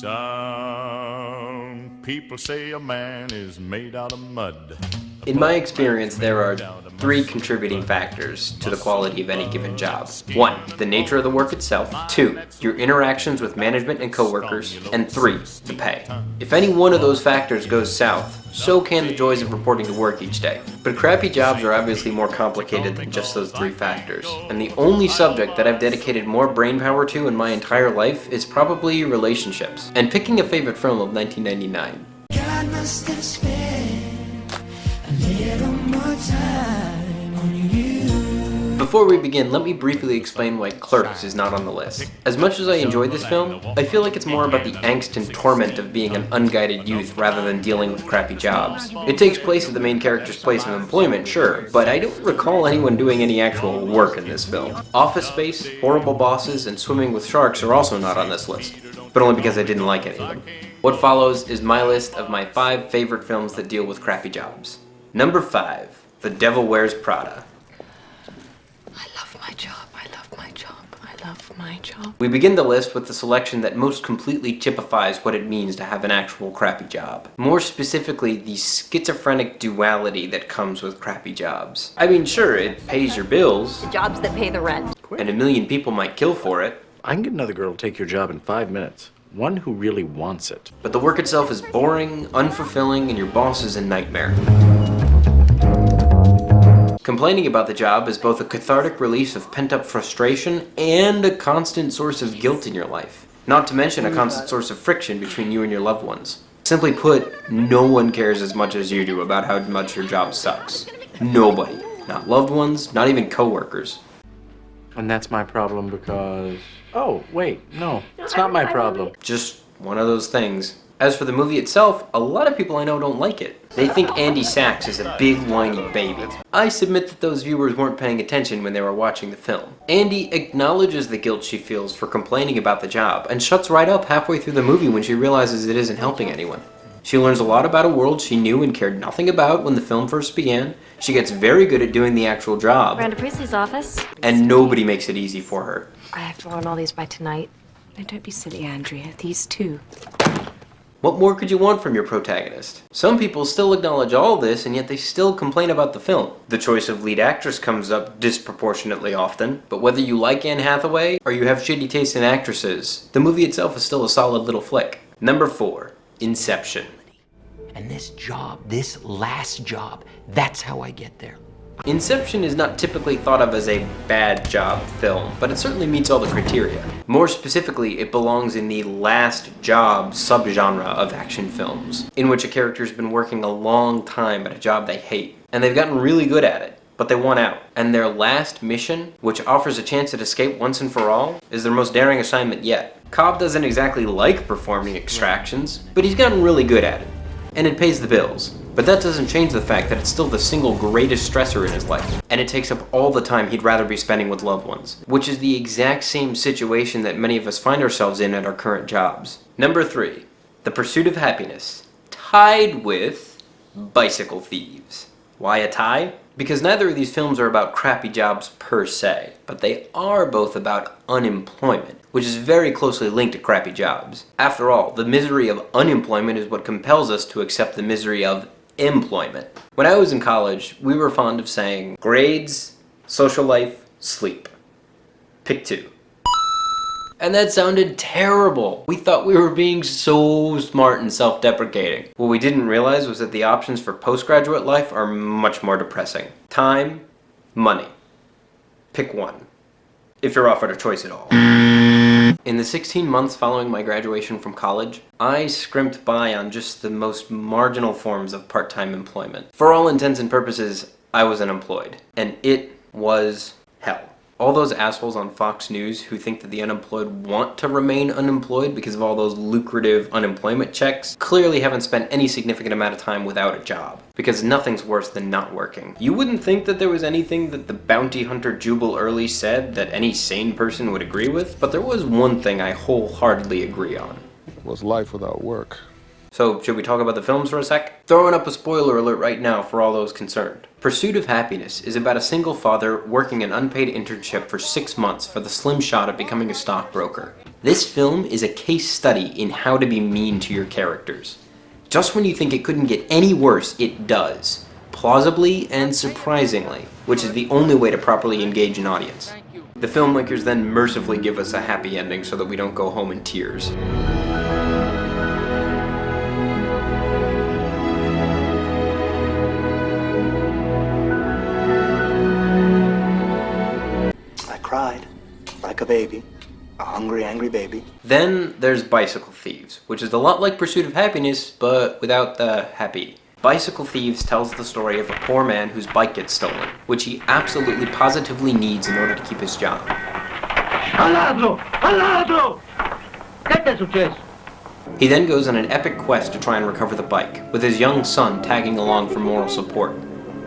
Some people say a man is made out of mud. In my experience, there are 3 contributing factors to the quality of any given job. 1, the nature of the work itself. 2, your interactions with management and coworkers. And 3, the pay. If any one of those factors goes south, so can the joys of reporting to work each day. But crappy jobs are obviously more complicated than just those 3 factors. And the only subject that I've dedicated more brainpower to in my entire life is probably relationships. And picking a favorite film of 1999. God must have spent a little more time on you. Before we begin, let me briefly explain why Clerks is not on the list. As much as I enjoyed this film, I feel like it's more about the angst and torment of being an unguided youth rather than dealing with crappy jobs. It takes place at the main character's place of employment, sure, but I don't recall anyone doing any actual work in this film. Office Space, horrible bosses, and swimming with sharks are also not on this list, but only because I didn't like any of them. What follows is my list of my 5 favorite films that deal with crappy jobs. Number 5, The Devil Wears Prada. I love my job, I love my job, I love my job. We begin the list with the selection that most completely typifies what it means to have an actual crappy job. More specifically, the schizophrenic duality that comes with crappy jobs. I mean, sure, it pays your bills. The jobs that pay the rent. And a million people might kill for it. I can get another girl to take your job in 5 minutes. One who really wants it. But the work itself is boring, unfulfilling, and your boss is a nightmare. Complaining about the job is both a cathartic release of pent-up frustration and a constant source of guilt in your life. Not to mention a constant source of friction between you and your loved ones. Simply put, no one cares as much as you do about how much your job sucks. Nobody. Not loved ones, not even coworkers. And that's my problem because... Oh, wait, no, it's not my problem. Just one of those things. As for the movie itself, a lot of people I know don't like it. They think Andy Sachs is a big whiny baby. I submit that those viewers weren't paying attention when they were watching the film. Andy acknowledges the guilt she feels for complaining about the job and shuts right up halfway through the movie when she realizes it isn't helping anyone. She learns a lot about a world she knew and cared nothing about when the film first began. She gets very good at doing the actual job. Miranda Priestley's office. And nobody makes it easy for her. I have to run all these by tonight. No, don't be silly, Andrea. These 2. What more could you want from your protagonist? Some people still acknowledge all this, and yet they still complain about the film. The choice of lead actress comes up disproportionately often, but whether you like Anne Hathaway or you have shitty taste in actresses, the movie itself is still a solid little flick. Number 4, Inception. And this job, this last job, that's how I get there. Inception is not typically thought of as a bad job film, but it certainly meets all the criteria. More specifically, it belongs in the last job subgenre of action films, in which a character's been working a long time at a job they hate, and they've gotten really good at it, but they want out. And their last mission, which offers a chance at escape once and for all, is their most daring assignment yet. Cobb doesn't exactly like performing extractions, but he's gotten really good at it. And it pays the bills. But that doesn't change the fact that it's still the single greatest stressor in his life, and it takes up all the time he'd rather be spending with loved ones, which is the exact same situation that many of us find ourselves in at our current jobs. Number 3, The Pursuit of Happiness, tied with Bicycle Thieves. Why a tie? Because neither of these films are about crappy jobs per se, but they are both about unemployment, which is very closely linked to crappy jobs. After all, the misery of unemployment is what compels us to accept the misery of employment. When I was in college, we were fond of saying, grades, social life, sleep. Pick 2. And that sounded terrible. We thought we were being so smart and self-deprecating. What we didn't realize was that the options for postgraduate life are much more depressing. Time, money. Pick 1. If you're offered a choice at all. In the 16 months following my graduation from college, I scrimped by on just the most marginal forms of part-time employment. For all intents and purposes, I was unemployed. And it was hell. All those assholes on Fox News who think that the unemployed want to remain unemployed because of all those lucrative unemployment checks clearly haven't spent any significant amount of time without a job, because nothing's worse than not working. You wouldn't think that there was anything that the bounty hunter Jubal Early said that any sane person would agree with, but there was one thing I wholeheartedly agree on. What's life without work? So, should we talk about the films for a sec? Throwing up a spoiler alert right now for all those concerned. Pursuit of Happiness is about a single father working an unpaid internship for 6 months for the slim shot of becoming a stockbroker. This film is a case study in how to be mean to your characters. Just when you think it couldn't get any worse, it does. Plausibly and surprisingly, which is the only way to properly engage an audience. The filmmakers then mercifully give us a happy ending so that we don't go home in tears. I cried like a baby. A hungry, angry baby. Then there's Bicycle Thieves, which is a lot like Pursuit of Happiness, but without the happy. Bicycle Thieves tells the story of a poor man whose bike gets stolen, which he absolutely positively needs in order to keep his job. Al ladro! Al ladro! Che ti è successo? He then goes on an epic quest to try and recover the bike, with his young son tagging along for moral support.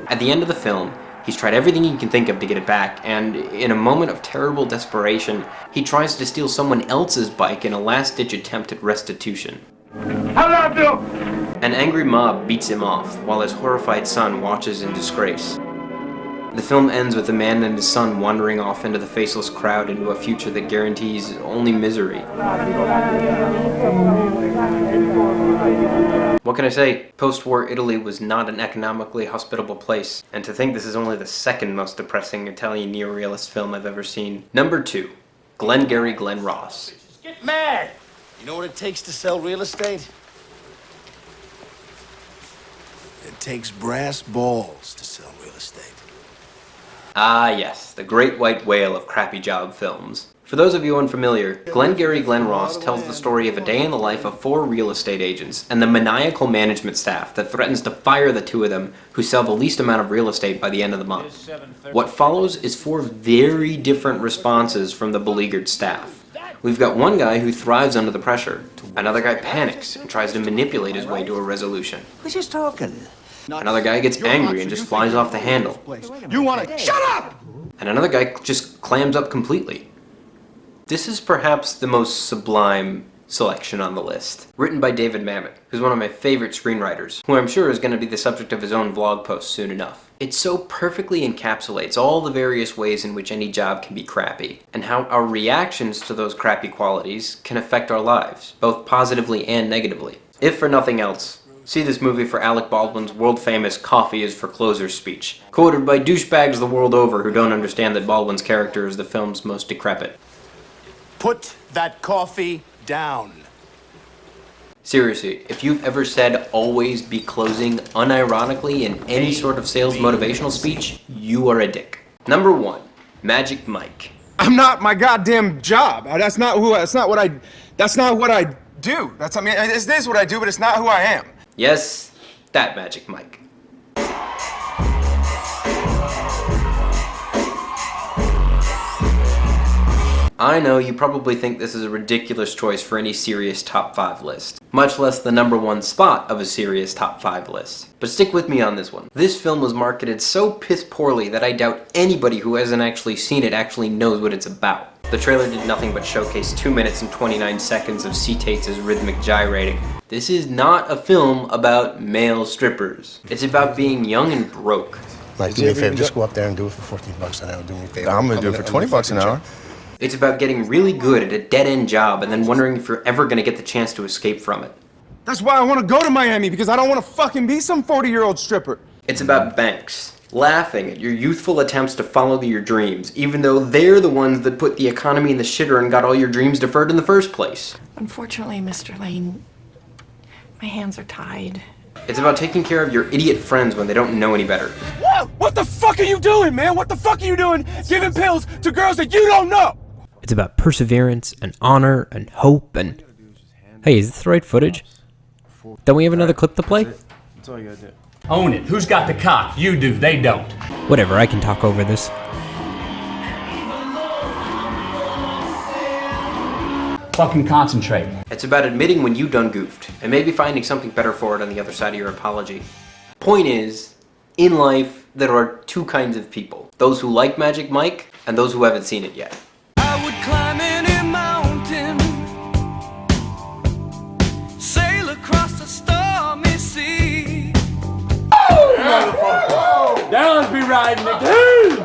At the end of the film, he's tried everything he can think of to get it back, and in a moment of terrible desperation, he tries to steal someone else's bike in a last-ditch attempt at restitution. An angry mob beats him off, while his horrified son watches in disgrace. The film ends with the man and his son wandering off into the faceless crowd into a future that guarantees only misery. What can I say? Post-war Italy was not an economically hospitable place, and to think this is only the second most depressing Italian neorealist film I've ever seen. Number 2, Glengarry Glen Ross. Get mad! You know what it takes to sell real estate? It takes brass balls to sell real estate. Ah yes, the great white whale of crappy job films. For those of you unfamiliar, Glengarry Glen Ross tells the story of a day in the life of 4 real estate agents and the maniacal management staff that threatens to fire the 2 of them who sell the least amount of real estate by the end of the month. What follows is 4 very different responses from the beleaguered staff. We've got one guy who thrives under the pressure. Another guy panics and tries to manipulate his way to a resolution. We're just talking. Another guy gets angry and just flies off the handle. You want to shut up? And another guy just clams up completely. This is perhaps the most sublime selection on the list. Written by David Mamet, who's one of my favorite screenwriters, who I'm sure is going to be the subject of his own vlog post soon enough. It so perfectly encapsulates all the various ways in which any job can be crappy, and how our reactions to those crappy qualities can affect our lives, both positively and negatively. If for nothing else, see this movie for Alec Baldwin's world-famous "Coffee is for Closers" speech, quoted by douchebags the world over who don't understand that Baldwin's character is the film's most decrepit. Put that coffee down. Seriously, if you've ever said "always be closing" unironically in any sort of sales motivational speech, you are a dick. Number 1, Magic Mike. I'm not my goddamn job. That's not what I do. It is what I do, but it's not who I am. Yes, that Magic Mike. I know you probably think this is a ridiculous choice for any serious top 5 list, much less the number 1 spot of a serious top 5 list. But stick with me on this one. This film was marketed so piss poorly that I doubt anybody who hasn't actually seen it actually knows what it's about. The trailer did nothing but showcase 2 minutes and 29 seconds of C. Tate's rhythmic gyrating. This is not a film about male strippers. It's about being young and broke. Like, do me a favor, just go up there and do it for $14 an hour. Do me a favor. I'm gonna do it for $20 an hour. It's about getting really good at a dead-end job and then wondering if you're ever gonna get the chance to escape from it. That's why I want to go to Miami, because I don't want to fucking be some 40-year-old stripper. It's about banks laughing at your youthful attempts to follow your dreams, even though they're the ones that put the economy in the shitter and got all your dreams deferred in the first place. Unfortunately, Mr. Lane, my hands are tied. It's about taking care of your idiot friends when they don't know any better. Whoa! What the fuck are you doing, man? What the fuck are you doing giving pills to girls that you don't know? It's about perseverance and honor and hope and... Hey, is this the right footage? Don't we have another clip to play? That's all you gotta do. Own it. Who's got the cock? You do. They don't. Whatever, I can talk over this. Fucking concentrate. It's about admitting when you done goofed, and maybe finding something better for it on the other side of your apology. Point is, in life, there are 2 kinds of people. Those who like Magic Mike, and those who haven't seen it yet. I would climb any mountain, sail across the stormy sea. Dallas be riding it.